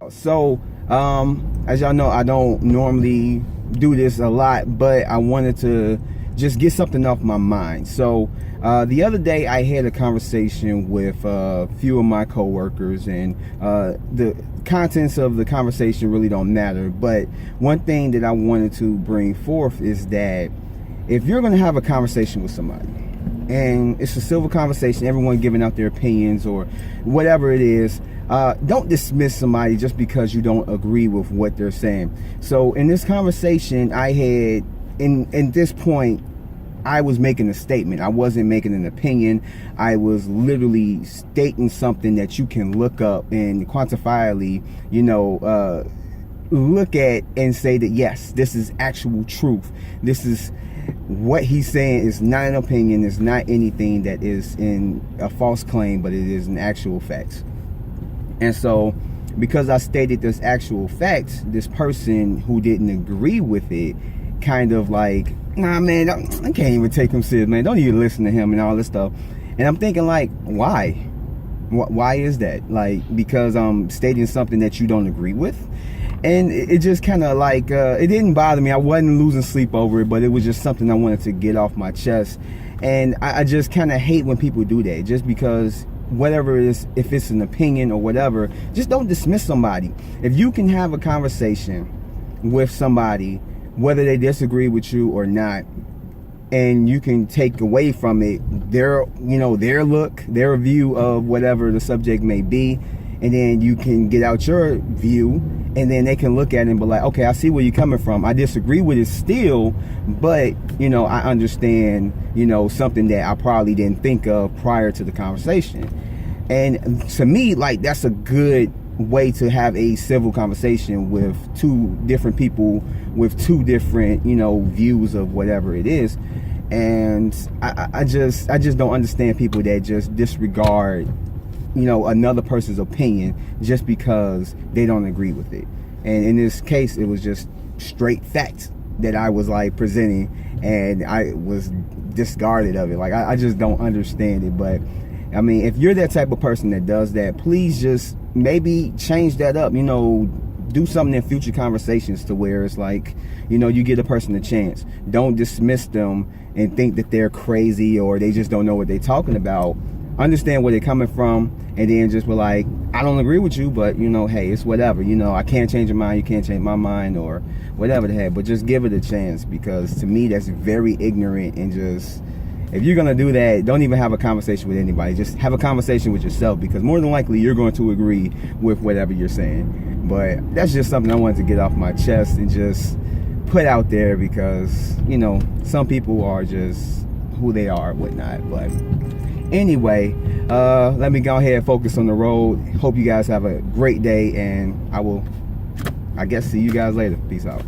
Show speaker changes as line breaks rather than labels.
So, as y'all know, I don't normally do this a lot, but I wanted to just get something off my mind. So, the other day I had a conversation with a few of my coworkers, and the contents of the conversation really don't matter. But one thing that I wanted to bring forth is that if you're going to have a conversation with somebody, and it's a civil conversation, everyone giving out their opinions or whatever it is, don't dismiss somebody just because you don't agree with what they're saying. So in this conversation I had, in this point, I was making a statement. I wasn't making an opinion. I was literally stating something that you can look up and quantifiably, look at and say that yes, this is actual truth. This is what he's saying is not an opinion. It's not anything that is in a false claim, but it is an actual fact. And so because I stated this actual fact, this person who didn't agree with it kind of like, nah man, I can't even take him serious, man, don't even listen to him and all this stuff. And I'm thinking like, why is that? Like, because I'm stating something that you don't agree with? And it just kind of like, it didn't bother me. I wasn't losing sleep over it, but it was just something I wanted to get off my chest. And I just kind of hate when people do that, just because whatever it is, if it's an opinion or whatever, just don't dismiss somebody. If you can have a conversation with somebody, whether they disagree with you or not, and you can take away from it their look, their view of whatever the subject may be, and then you can get out your view, and then they can look at it and be like, okay, I see where you're coming from. I disagree with it still, but I understand, something that I probably didn't think of prior to the conversation. And to me, like, that's a good way to have a civil conversation with two different people with two different, views of whatever it is. And I just don't understand people that just disregard another person's opinion just because they don't agree with it. And in this case, it was just straight facts that I was like presenting, and I was discarded of it. Like, I just don't understand it. But I mean, if you're that type of person that does that, please just maybe change that up, do something in future conversations to where it's like, you give a person a chance. Don't dismiss them and think that they're crazy or they just don't know what they're talking about. Understand where they're coming from, and then just be like, I don't agree with you, but hey, it's whatever. I can't change your mind, you can't change my mind, or whatever the heck. But just give it a chance, because to me that's very ignorant. And just, if you're gonna do that, don't even have a conversation with anybody. Just have a conversation with yourself, because more than likely you're going to agree with whatever you're saying. But that's just something I wanted to get off my chest and just put out there, because some people are just who they are and whatnot. But anyway, let me go ahead and focus on the road. Hope you guys have a great day, and I will, I guess, see you guys later. Peace out.